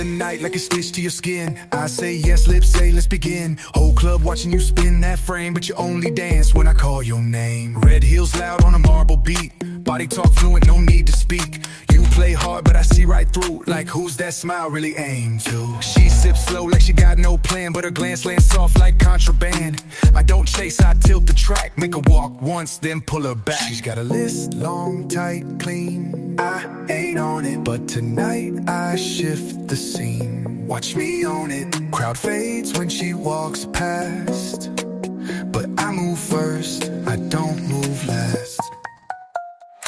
the night like a stitch to your skin. I say yes, lips say let's begin. Whole club watching you spin that frame, but you only dance when I call your name. Red heels loud on a marble beat, body talk fluent, no need to speak. You play hard, but I see right through, like who's that smile really aimed to? She sips slow like she got no plan, but her glance lands soft like contraband. I don't chase, I tilt the track, make her walk once, then pull her back. She's got a list, long, tight, clean. I ain't on it, but tonight I shift the scene. Watch me own it. Crowd fades when she walks past, but I move first, I don't move last.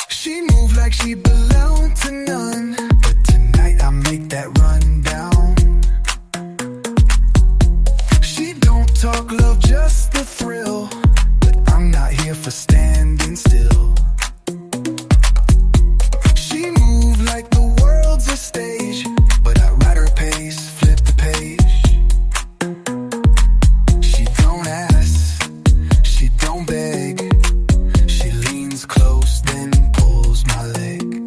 She move like she belonged to none, but tonight I make that run down. She don't talk love, just the thrill, but I'm not here for standing still. She move like the world's a stage, but I ride her pace, flip the page. She don't ask, she don't beg, she leans close, then my leg.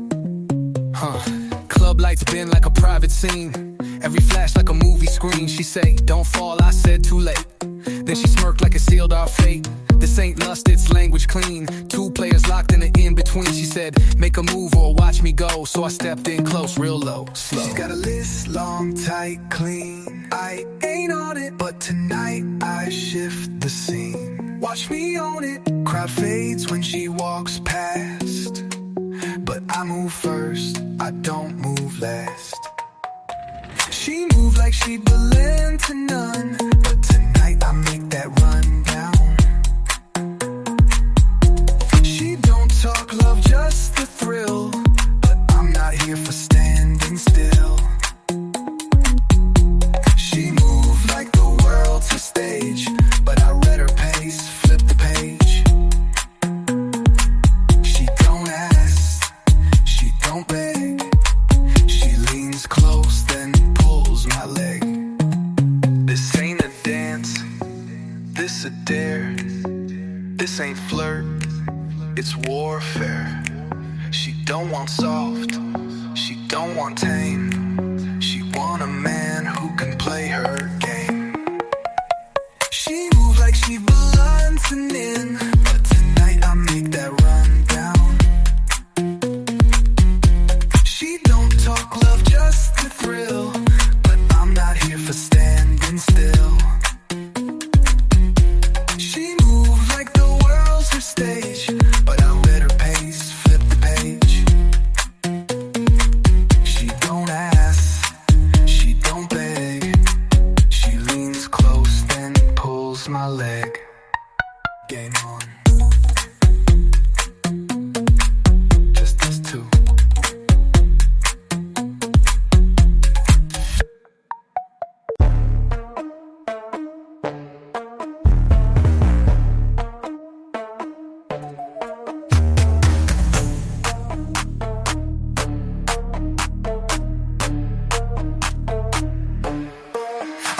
Club lights bend like a private scene, every flash like a movie screen. She say, don't fall, I said too late. Then she smirked like it sealed our fate. This ain't lust, it's language clean. Two players locked in the in-between. She said, make a move or watch me go. So I stepped in close, real low, slow. She's got a list, long, tight, clean. I ain't on it, but tonight I shift the scene. Watch me own it. Crowd fades when she walks past, but I move first, I don't move last. She move like she belonged to none, but tonight I make that run down. She don't talk love, just the thrill, but I'm not here for standing still. She move like the world's a stage, but I read her pace, flip the page. She don't ask, she don't beg, she leans close, then pulls my leg. This ain't a dance, this a dare. This ain't flirt, it's warfare. She don't want soft, she don't want tame. She want a man who can play her game. She move like she belongs to nin, but tonight I make that run down. She don't talk love, just the thrill, but I'm not here for standing still. She moves like the world's her stage, but I read her pace, flip the page. She don't ask, she don't beg, she leans close, then pulls my leg. Game on. Just us two.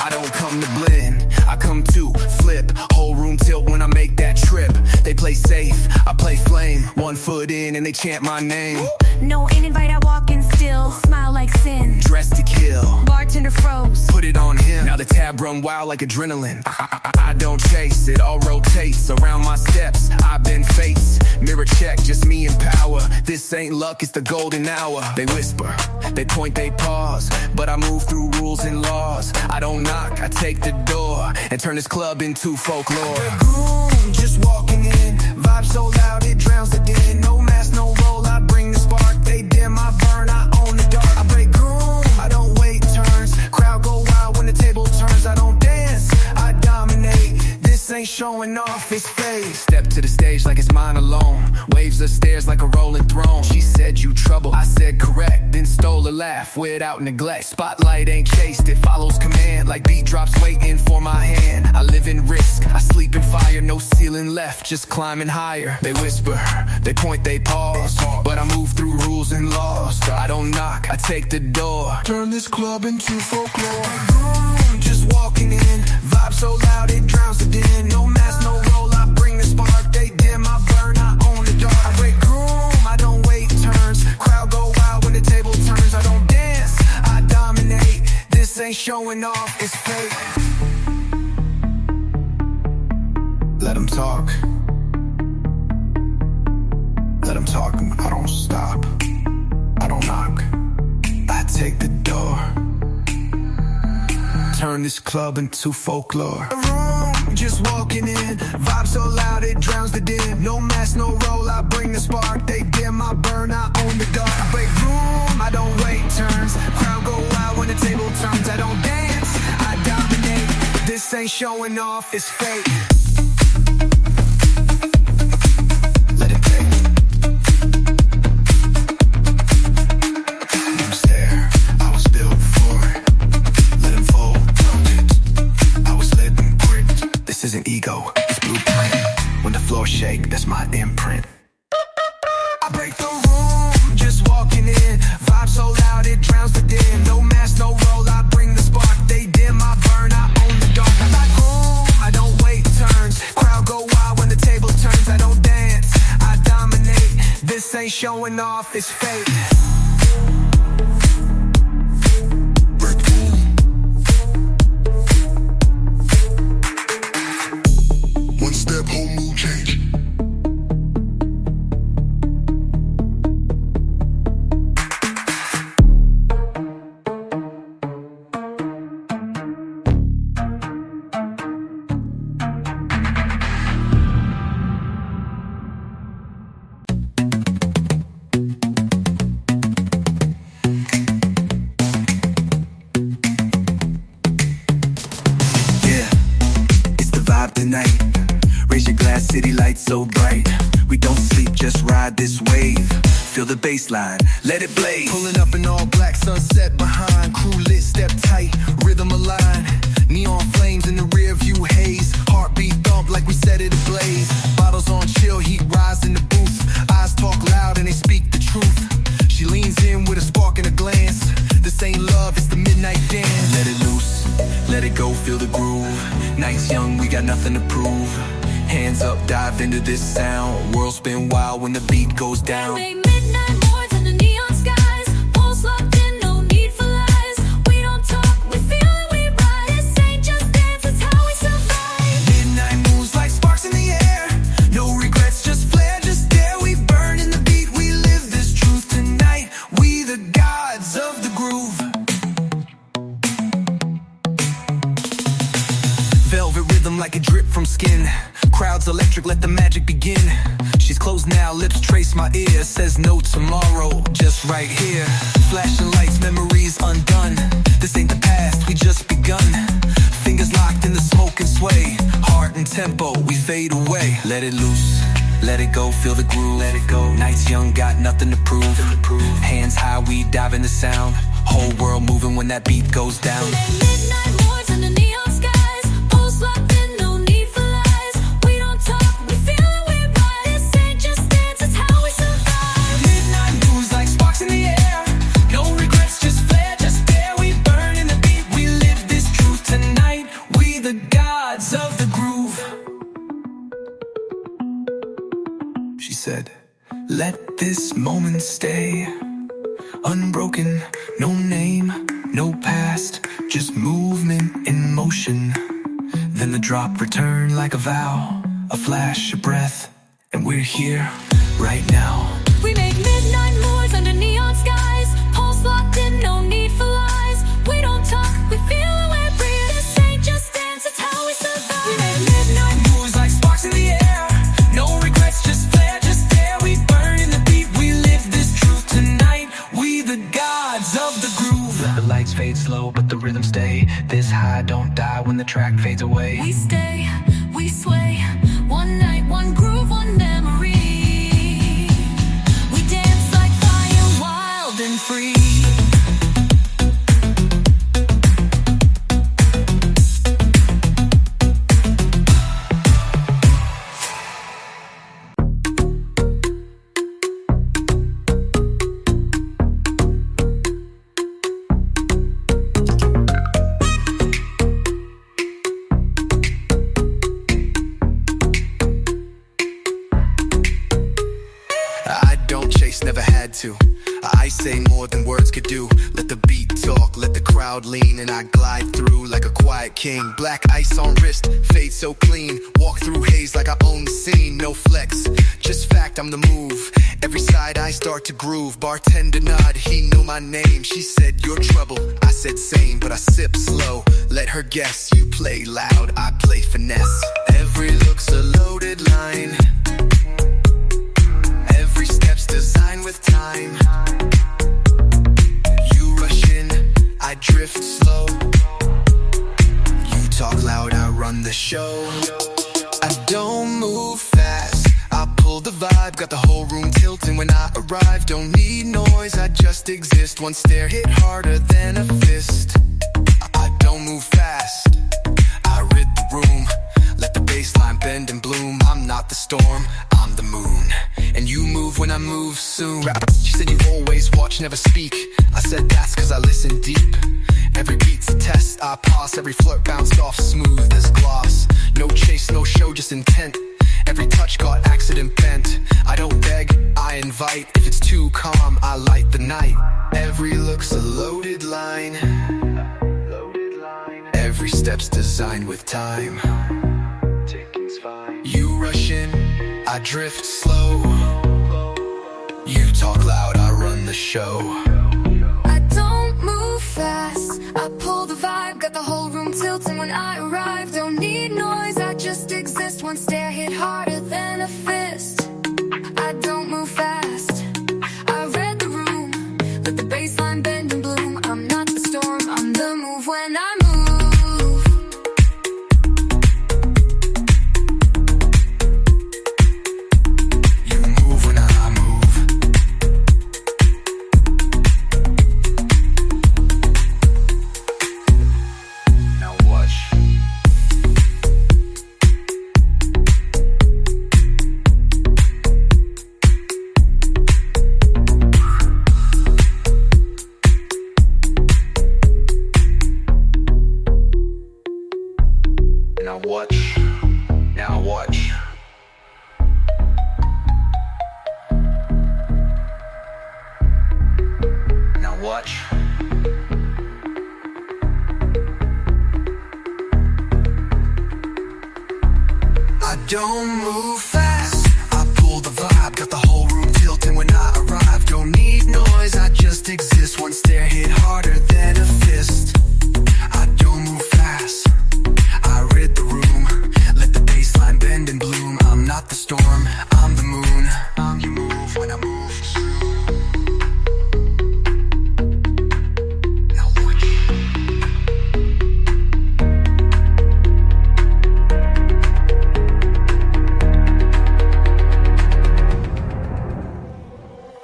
I don't come to blend, I come to flip. Whole room tilt when I make that trip. They play safe, I play flame. 1 foot in and they chant my name. No invite, I walk in still. Smile like sin. Dressed to kill, Bartender froze. put it on him. Now the tab run wild like adrenaline. I don't chase, it all rotates. Around my steps, I've been fates. Mirror check, just me and power. This ain't luck, it's the golden hour. They whisper, they point, they pause, but I move through rules and laws. I don't knock, I take the door and turn this club into folklore. The groom just walking in, vibe so loud it drowns the din. No mask, no roll, I bring the spark. They dim, I burn, I own the dark. I break groom, I don't wait turns. Crowd go wild when the table turns. I don't dance, I dominate. This ain't showing off, it's fake. Step to the stage like it's mine alone. Waves the stairs like a rolling throne. She said you trouble, I said correct, then stole a laugh without neglect. Spotlight ain't chased, it follows command. Like beat drops waiting for my hand. I live in risk, I sleep in fire. No ceiling left, just climbing higher. They whisper, they point, they pause, but I move through rules and laws. I don't knock, I take the door. Turn this club into folklore. Just walking in, vibe so loud it drowns the din. No mask, no roll, I bring the spark. They dim, I burn, I own the dark. I break groom, I don't wait turns. Crowd go wild when the table turns. I don't dance, I dominate. ain't showing off, it's fake. Let them talk. Let them talk, I don't stop. I don't knock. I take the door. Turn this club into folklore. A room, just walking in. Vibe so loud it drowns the din. No mask, no roll, I bring the spark. They dim, I burn, I own the dark. I break room, I don't wait turns. Crowd go wild when the table turns. I don't dance, I dominate. This ain't showing off, it's fake. Let it play. Let 'em stare, I was built for it. Let 'em fold, I was lit and grit. This isn't ego, it's blueprint. When the floor shake, that's my imprint. I break the room, just walking in. Vibe so loud it drowns the din. No mask, no roll, I bring the spark. They dim, I burn, I own the dark. I'm like home, I don't wait turns. Crowd go wild when the table turns. I don't dance, I dominate. This ain't showing off, it's fake. One step, whole mood change. Tonight, raise your glass, city lights so bright. We don't sleep, just ride this wave. Feel the bass line, let it blaze. Pulling up in all black, sunset behind. Crew lit, step tight, rhythm align. Neon flames in the rear view haze. Heartbeat thump like we set it ablaze. Bottles on chill, heat rise in the booth. Eyes talk loud and they speak the truth. She leans in with a spark and a glance. This ain't love, it's the midnight dance. Let it loose, let it go, feel the groove. Nights young, we got nothing to prove. Hands up, dive into this sound. World spin wild when the beat goes down. Make midnight moors in the neon skies. Pulse locked in, no need for lies. We don't talk, we feel it, we ride. This ain't just dance, it's how we survive. Midnight moves like sparks in the air. No regrets, just flare, just dare. We burn in the beat, we live this truth tonight. We the gods of the groove. Velvet rhythm like a drip from skin. Crowds electric, let the magic begin. She's closed now, lips trace my ear. Says no tomorrow, just right here. Flashing lights, memories undone. This ain't the past, we just begun. Fingers locked in the smoke and sway. Heart and tempo, we fade away. Let it loose, let it go, feel the groove. Let it go. Nights young, got nothing to prove. Hands high, we dive in the sound. Whole world moving when that beat goes down. Make midnight moors in the neon skies. Pulse locked in, no need for lies. We don't talk, we feel it, we ride. This ain't just dance, it's how we survive. Midnight moves like sparks in the air. No regrets, just flare, just dare. We burn in the beat, we live this truth tonight. We the gods of the groove. She said, let this moment stay unbroken, no name, no past, just movement in motion. Then the drop returned like a vow, a flash, a breath, and we're here right now. We make midnight moors under neon skies. Pulse locked in, no need for lies. We don't talk, we feel it, we breathe. This ain't just dance, it's how we survive. We make midnight moves like sparks in the air. No regrets, just flare, just dare. We burn in the beat, we live this truth tonight. We the gods of the groove. Let the lights fade slow, but the rhythm stay. This high don't die when the track fades away. We stay, we sway. One night, one groove, one memory. We dance like fire, wild and free. Never had to. I say more than words could do. Let the beat talk, let the crowd cloud lean and I glide through like a quiet king. Black ice on wrist, fade so clean. Walk through haze like I own the scene. No flex, just fact, I'm the move. Every side I start to groove. Bartender nod, he knew my name. She said, "You're trouble." I said, "Same," but I sip slow. Let her guess, you play loud, I play finesse. Every look's a loaded line. Every step's designed with time. You rush in, I drift slow. You talk loud, I run the show. I don't move fast, I pull the vibe. Got the whole room tilting when I arrive. Don't need noise, I just exist. One stare hit harder than a fist. I don't move fast, I rid the room. Let the baseline bend and bloom. I'm not the storm, I'm the moon. And you move when I move soon. She said you always watch, never speak. I said that's cause I listen deep. Every beat's a test, I pass. Every flirt bounced off smooth as glass. No chase, no show, just intent. Every touch got accident bent. I don't beg, I invite. If it's too calm, I light the night. Every look's a loaded line. Every step's designed with time. You rush in, I drift slow. You talk loud, I run the show. I don't move fast, I pull the vibe. Got the whole room tilting when I arrive. Don't need noise, I just exist. One stare hit harder than a fist. I don't move fast, I read the room. Let the baseline bend and bloom. I'm not the storm, I'm the move when I move. Now watch, now watch. Now watch. I don't move fast, I pull the vibe. Got the whole room tilting when I arrive. Don't need noise, I just exist. One stare hit harder than a fist. I don't move fast, I rid the room. Let the baseline bend and bloom. I'm not the storm, I'm the moon. You move when I move. Now watch.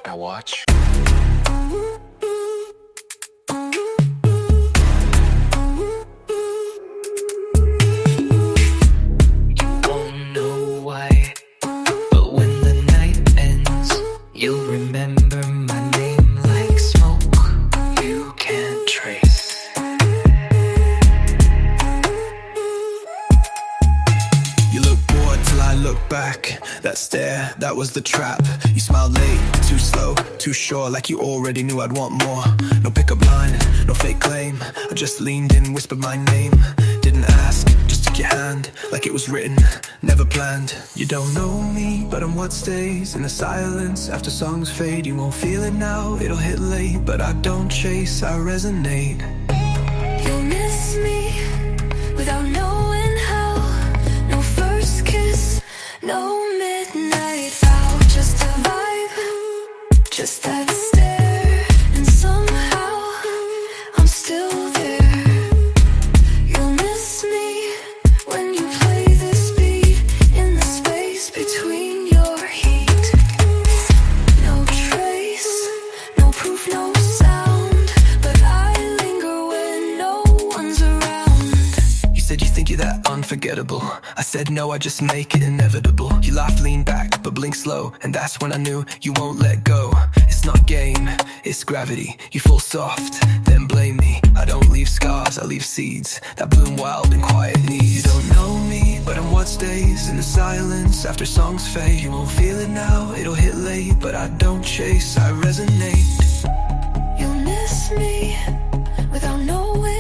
Now watch. You'll remember my name like smoke you can't trace. You look bored till I look back. That stare, that was the trap. You smiled late, too slow, too sure. Like you already knew I'd want more. No pickup line, no fake claim. I just leaned in, whispered my name. Didn't ask, just took your hand. Like it was written, never planned. You don't know me, but I'm what stays in the silence. After songs fade, you won't feel it now. It'll hit late, but I don't chase, I resonate. You'll miss me without knowing how. No first kiss, no midnight vow. Just a vibe, just that stare. And somehow I'm still there. You'll miss me when you play this beat in the space between your heat. No trace, no proof, no sound, but I linger when no one's around. You said you think you're that unforgettable. I said no, I just make it inevitable. You laugh, lean back, but blink slow. And that's when I knew you won't let go. It's not game, it's gravity. You fall soft, then blame me. I don't leave scars, I leave seeds that bloom wild and quiet needs. You don't know me, but I'm what stays in the silence. After songs fade, you won't feel it now. It'll hit late, but I don't chase, I resonate. You'll miss me without knowing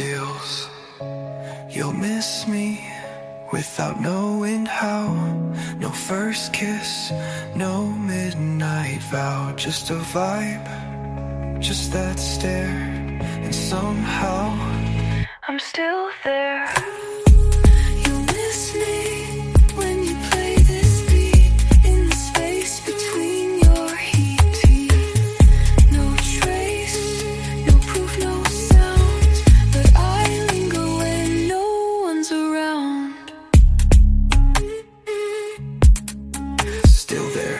feels. You'll miss me without knowing how. No first kiss, no midnight vow. Just a vibe, just that stare. And somehow I'm still there. You'll miss me when you play this beat in the space between your heat teeth. No trace, no proof, no sound, but I linger when no one's around. Still there.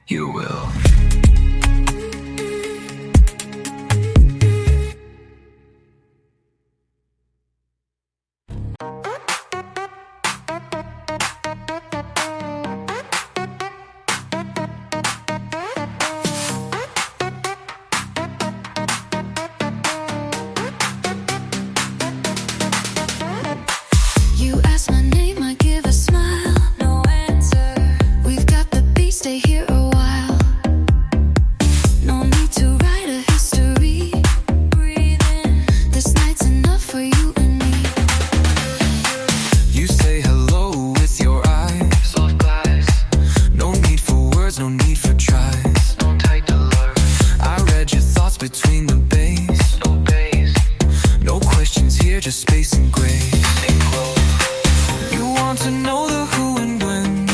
You will. You ask my name, I give a smile. No answer. We've got the beat, stay here a while. No need to write a history. Breathe in. This night's enough for you and me. You say hello with your eyes. Soft glass, No need for words, no need for tries. no tight to love, I read your thoughts between the bass. no bass. No questions here, just space and grace. Stay close. You want to know the who and when,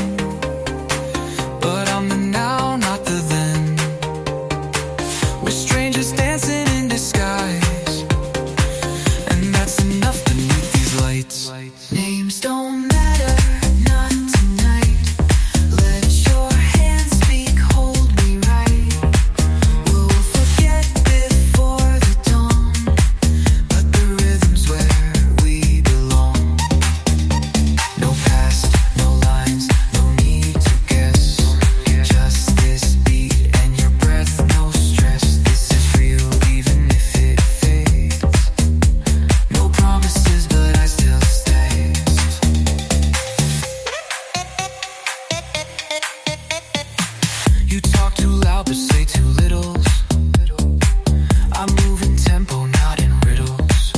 but I'm the now, not the then. We're strangers dancing in disguise, and that's enough beneath these lights. Names don't matter, not tonight. Let your hands speak, hold me right. We'll forget before the dawn, But the rhythm's where we belong. No past, no lines, no need to guess. Just this beat and your breath, no stress. This is real even if it fades. No promises, but I still stay. You talk too loud but say too little. I move in tempo, not in riddles.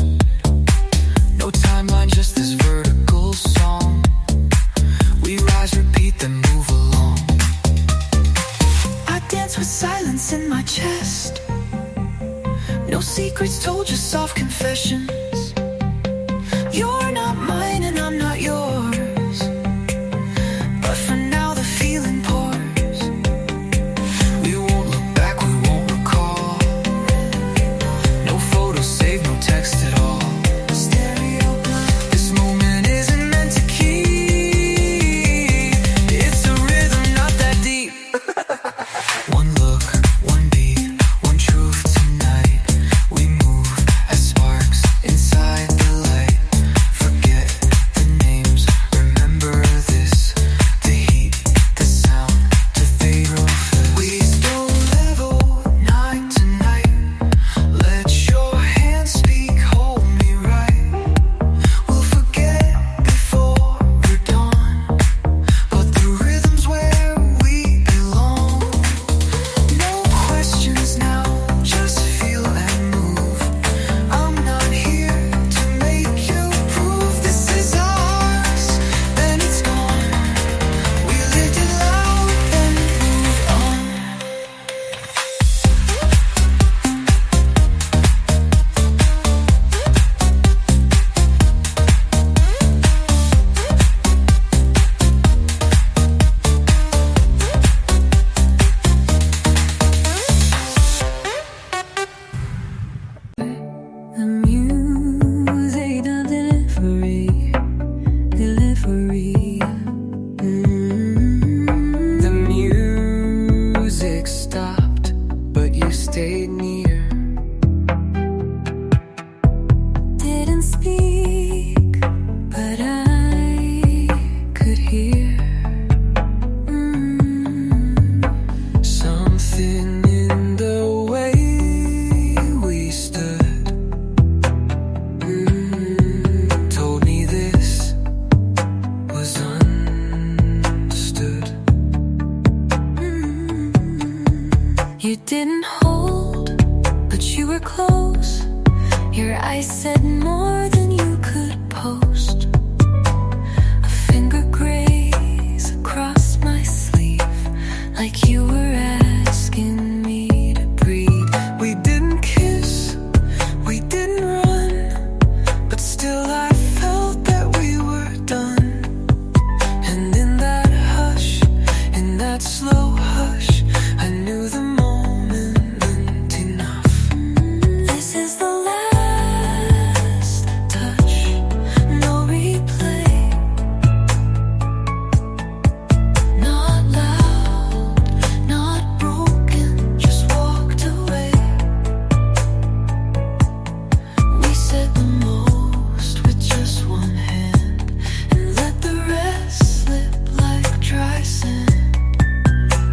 No timeline, just this vertical song. We rise, repeat, then move along. I dance with silence in my chest. No secrets told, just soft confessions. You're not mine and I'm not yours, but for now the feeling pours. We won't look back, we won't recall. No photos saved, no text at all. Stereo blind. This moment isn't meant to keep. It's a rhythm, not that deep. One look, one beat, one truth tonight. We move as sparks inside the light. Forget the name. close. Your eyes said more than you could post. A finger graze across my sleeve, like you were asking me to breathe. We didn't kiss, we didn't run, but still I felt that we were done. And in that hush, in that slow hush, I knew the moment meant enough. This is the last touch, no replay. Not loud, not broken, just walked away. We said the most with just one hand, and let the rest slip like dry sand.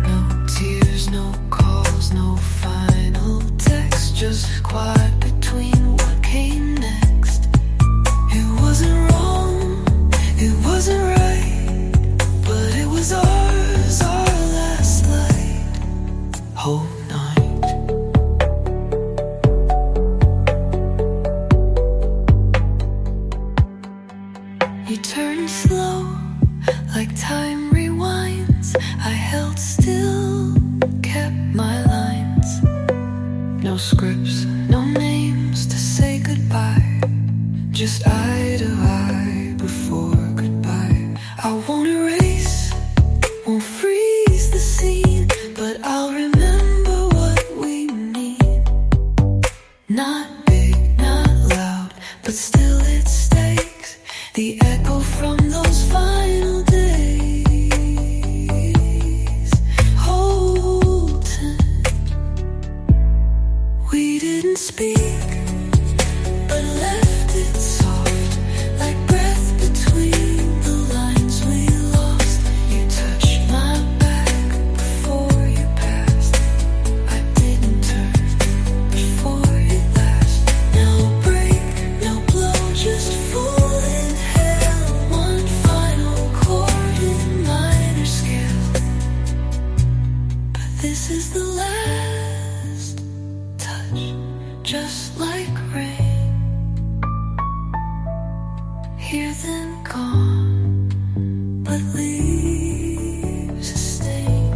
No tears, no calls, no final text, just quiet between what came next. It wasn't wrong, it wasn't right, but it was ours, our last light. Whole night. You turned slow, like time rewinds. I held still, kept my lines. No scripts, no names to say goodbye, just eye to eye before goodbye. I won't erase, won't freeze the scene, but I'll remember what we need. Not big, not loud, but still it stakes. The echo from those final days. Hold tight. We didn't speak, but left it soft, like breath between the lines we lost. You touched my back before you passed. I didn't turn before it last. No break, no blow, just full inhale. One final chord in minor scale. But this is the last touch, just like rain. Here then gone, but leaves a stain.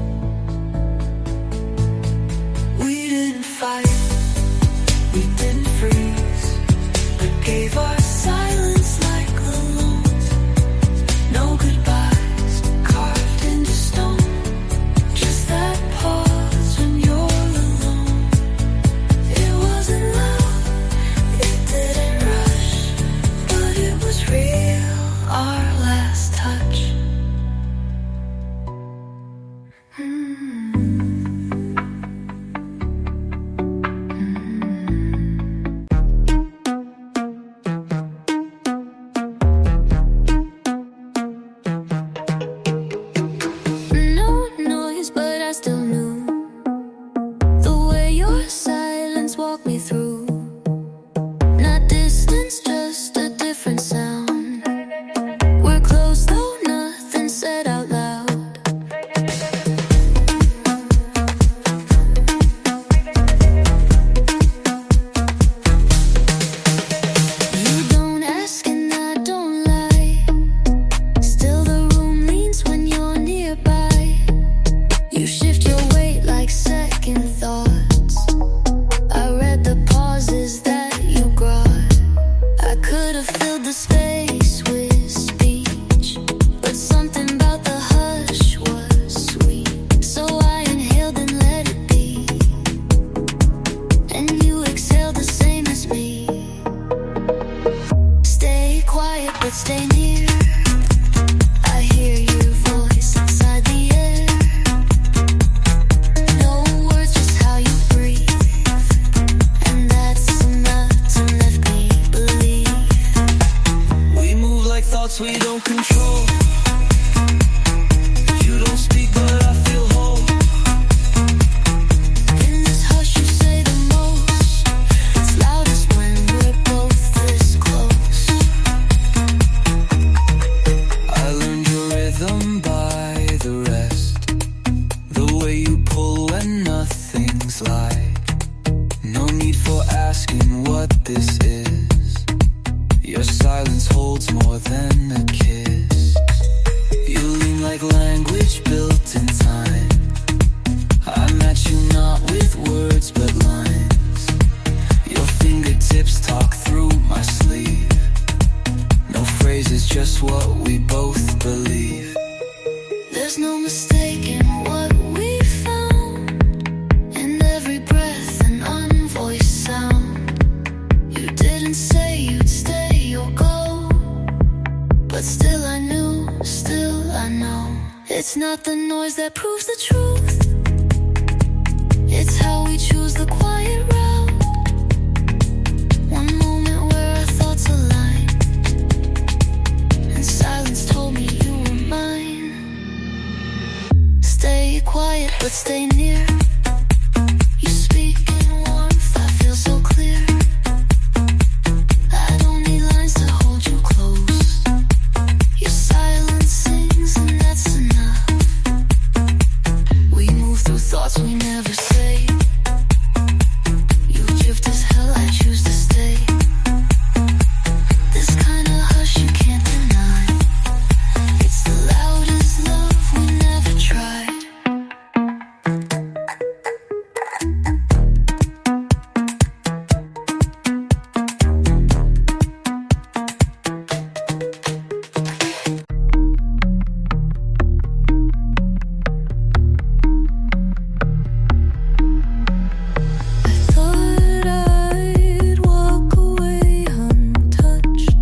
We didn't fight, we didn't freeze, but gave our silence like loans. No goodbyes carved into stone, just that pause when you're alone. It wasn't loud, just what we both believe. There's no mistaking what we found in every breath and unvoiced sound. You didn't say you'd stay or go, but still I knew, still I know. It's not the noise that proves the truth, it's how we choose the quiet route. One moment where our thoughts aligned, and silence told me you were mine. Stay quiet but stay near. You speak in warmth, I feel so clear. I don't need lines to hold you close. Your silence sings and that's enough. We move through thoughts we never say. You drift as hell, I choose to stay. This kind of hush you can't deny. It's the loudest love we never tried. I thought I'd walk away untouched,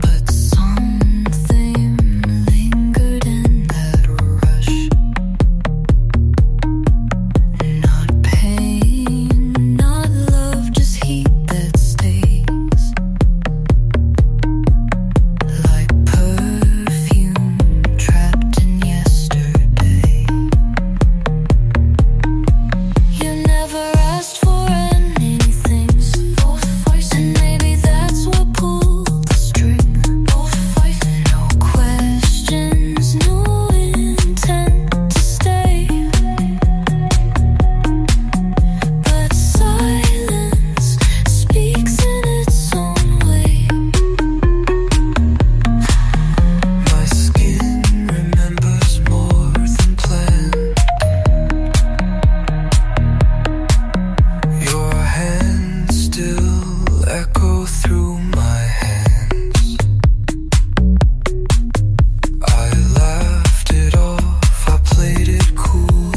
but something lingered in that rush. Not pain, not love, just heat that stays. Like perfume trapped in yesterday. You never asked for anything, and maybe that's what pulled the string. No questions, no intent to stay, but silence speaks in its own way. My skin remembers more than planned. Your hands still echo through my hands. I laughed it off, I played it cool,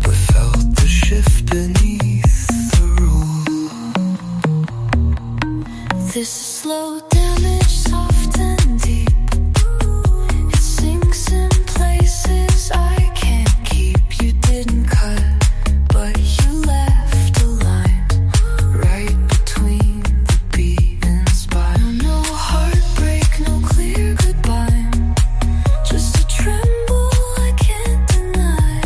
but felt the shift beneath the rule. This is slow damage, soft and deep. It sinks in places I can't keep. You didn't cut, but you left a line right between the beat and spine. No heartbreak, no clear goodbye, just a tremble I can't deny.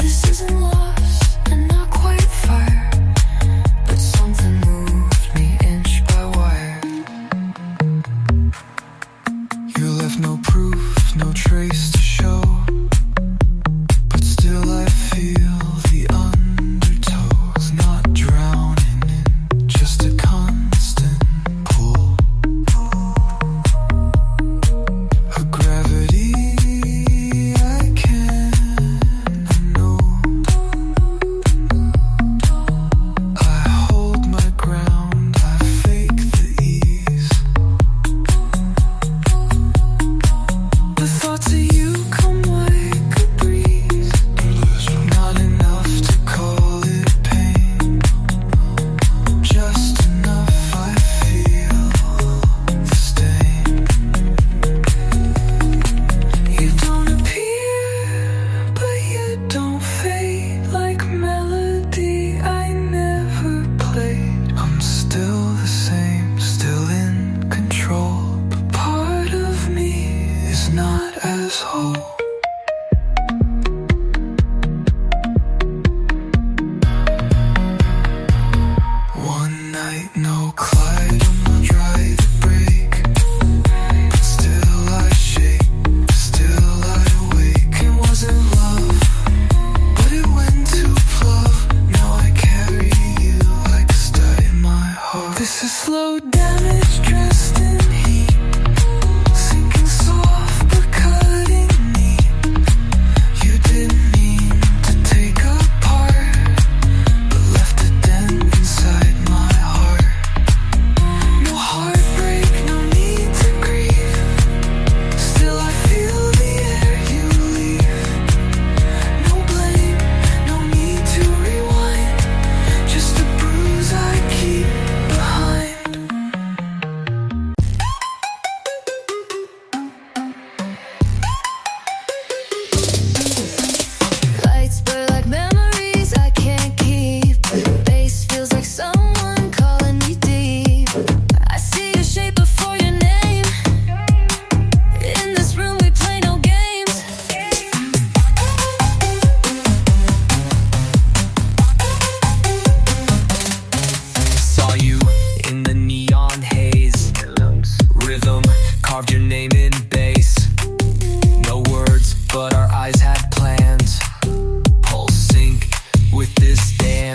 This isn't lost and not quite fire, but something moved me inch by wire.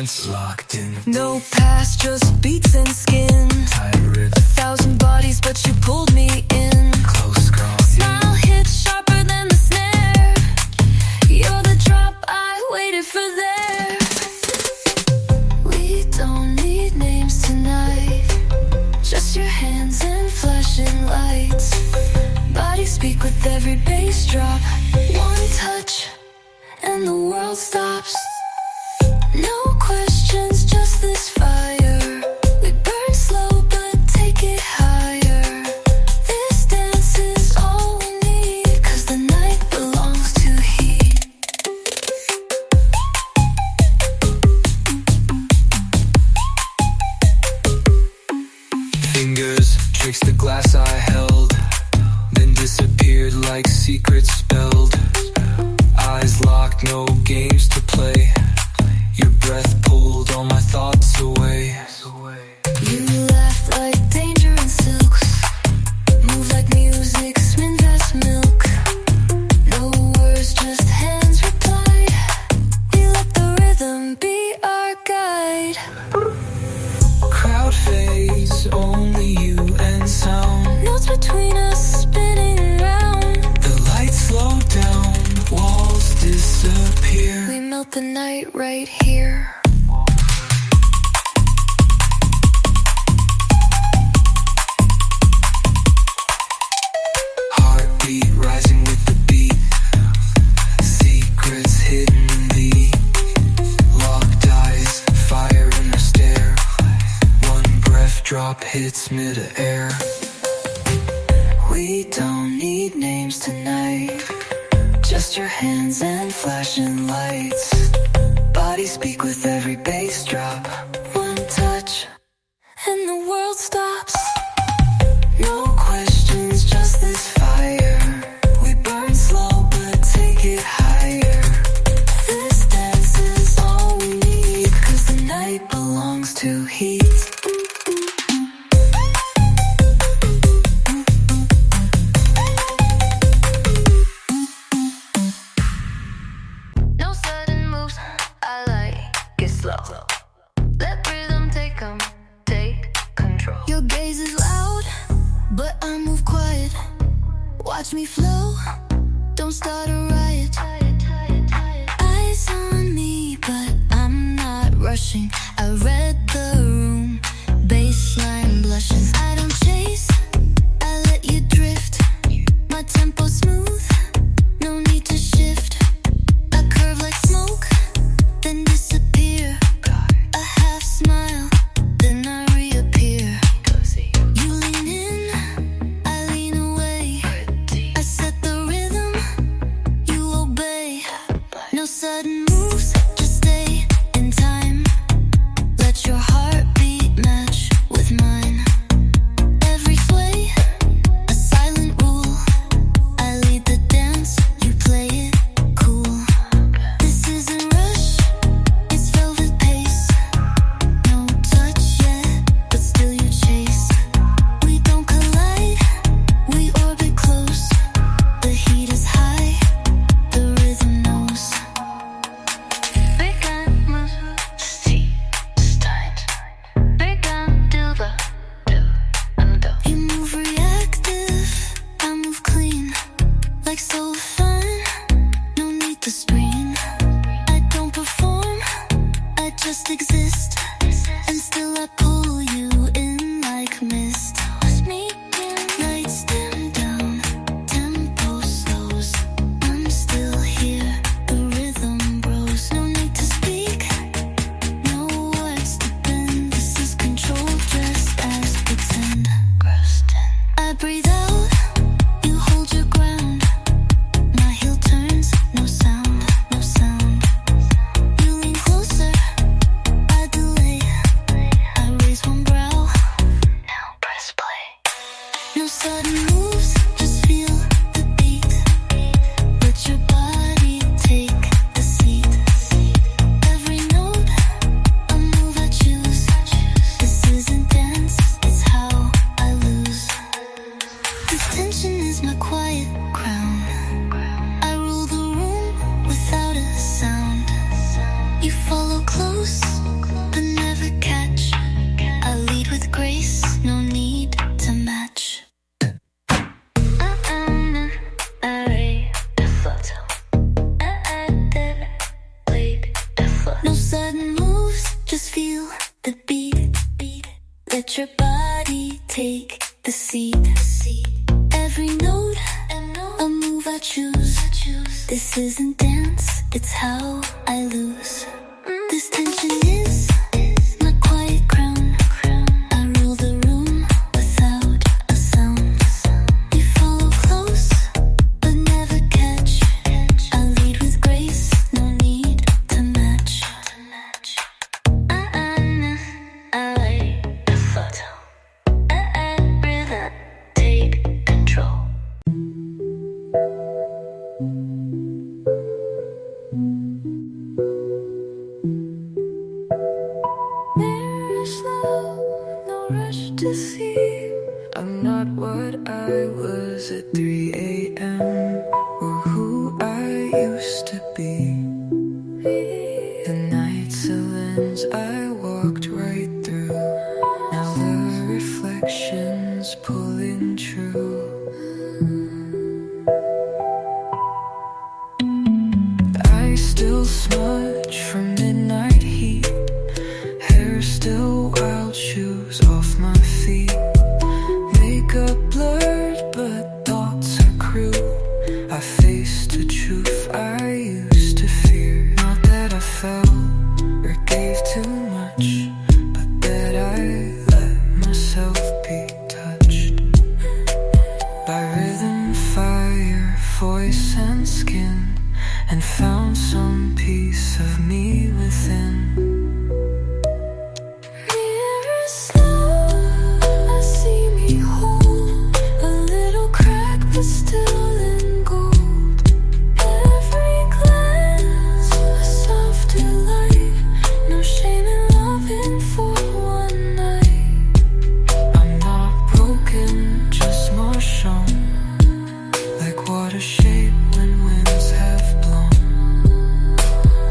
dance, locked in. No past, just beats and skin. Tight rips, 1,000 bodies, but you pulled me in. close call. Smile hits sharper than the snare. You're the drop I waited for there. We don't need names tonight, just your hands and flashing lights. Bodies speak with every bass drop. One touch and the world stops. No questions, just this fire. We burn slow but take it higher. This dance is all we need, 'cause the night belongs to heat. Fingers tricks the glass I held, then disappeared like secrets spelled. Eyes locked, no games to play. Your breath pulled all my thoughts away. You laugh like danger and silks, move like music, spin fast milk. No words, just hands reply. We let the rhythm be our guide. Crowd fades, only you and sound. Notes between us spinning round. The lights slow down, walls disappear. We melt the night right here. Heartbeat rising with the beat. Secrets hidden in the locked eyes, fire in the stare. One breath drop hits mid-air. We don't need names tonight, just your hands and flashing lights. Bodies speak with every bass drop. One touch and the world stops. No questions, just this fire. We burn slow but take it higher. This dance is all we need, 'cause the night belongs to heat. No sudden moves, I like it slow. Let rhythm take control. Your gaze is loud, but I move quiet. Watch me flow, don't start a riot. Eyes on me, but I'm not rushing. I read the room, baseline blushes. I don't chase, I let you drift. My tempo smooth, no need to shift. I curve like smoke, then disappear. A half smile, then I reappear. You lean in, I lean away. I set the rhythm, you obey. No sudden moves, just stay in time. Let your heartbeat match with mine. Every sway, a silent rule. I lead the dance, you play it cool. This isn't rush, it's velvet pace. No touch yet, but still you chase. We don't collide, we orbit close. The heat is high, the rhythm knows. Big gun moves, stein. Big gun dildo, you move reactive, I move clean. Like so fun, no need to scream. I don't perform, I just exist. And still I pull you in like mist. Lights dim down, tempo slows. I'm still here, the rhythm grows. No need to speak, no words to bend. This is control dressed as pretend. I breathe out, you hold your ground. My heel turns, no sound, no sound. You lean closer, I delay. I raise one brow, now press play. No sudden moves, just feel the beat. Let your body take the seat. Every note, a move I choose. This isn't dance, it's how I lose. This tension is my quiet crown. I rule the room without a sound. You follow close, Just feel the beat. Let your body take the seat. Every note, a move I choose. This isn't dance, it's how I lose. This tension is not quite crown. I rule the room without a sound. You follow close, but never catch. I lead with grace, no need to match. I like the foot. Rhythm, take control. Mirror slow, no rush to see. I'm not what I was at 3 a.m. or who I used to be. The night's a lens I walked right through. Now the reflections pulling true. I still smudge from midnight heat. Hair still wild, shoes off my feet. Makeup blurred, but thoughts are crude. I faced the truth I used to fear. Not that I fell or gave too much, but that I let myself be touched by rhythm, fire, voice, and skin, and found some piece of me within. Mirror slow, I see me whole. A little crack, but still in gold. Every glance, a softer light. No shame in loving for one night. I'm not broken, just more shown. Like water shape when winds have blown.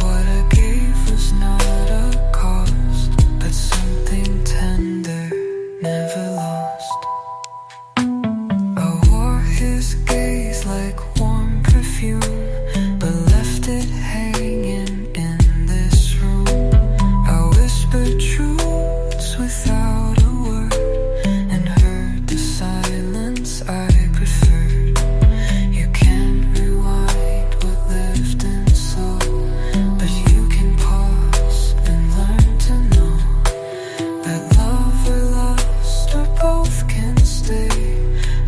What I gave was not a cost, but something tender, never lost. I wore his gaze like warm perfume, but left it hanging in this room. I whispered truths without a word, and heard the silence I preferred. You can't rewind what lived in slow, but you can pause and learn to know that love or lust or both can stay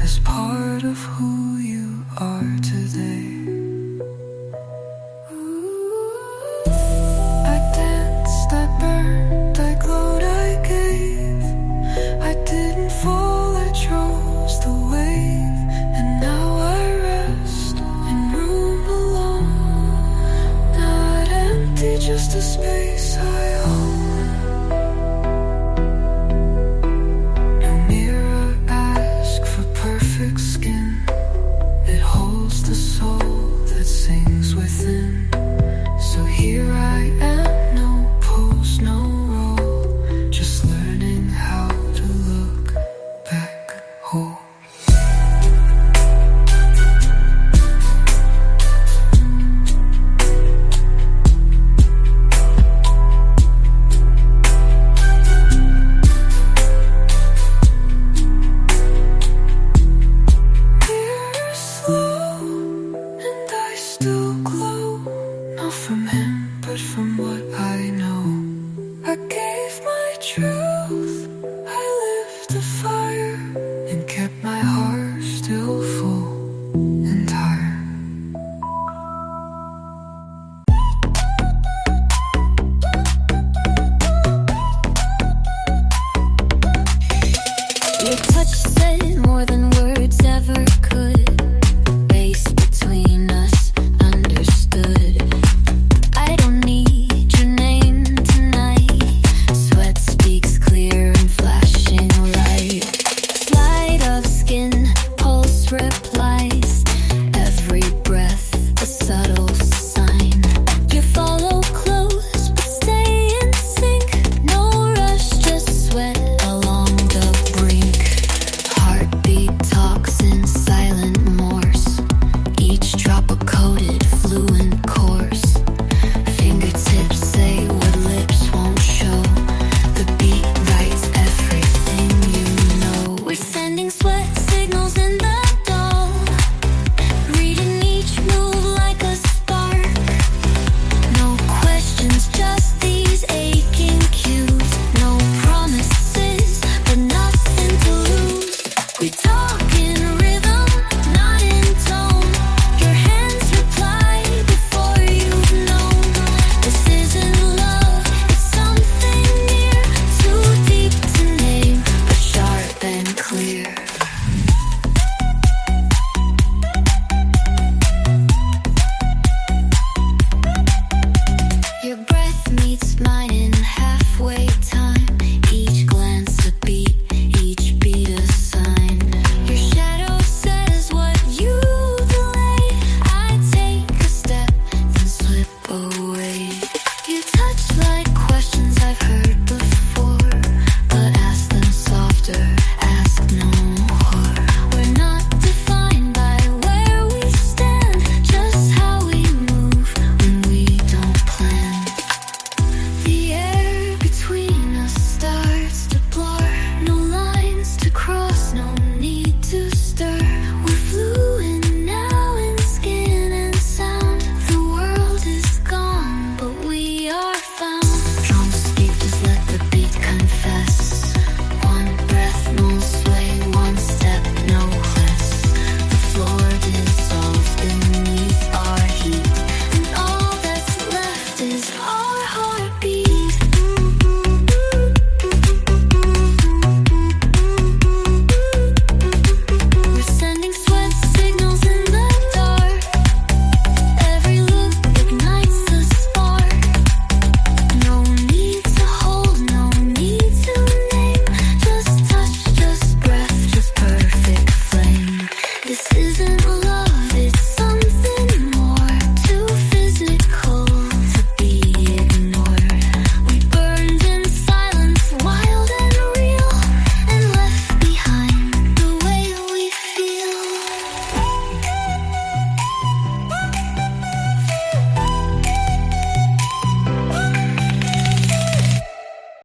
as part of who you are today. I danced, I burned, I glowed, I gave. I didn't fall, I chose the wave. And now I rest in room alone. Not empty, just a space I own. No mirror ask for perfect skin. It holds the soul that sings within. So here I am, no pose, no role, just learning how to look back whole. Mirror slow, and I still glow. Not from him, but from what I know. I gave my truth.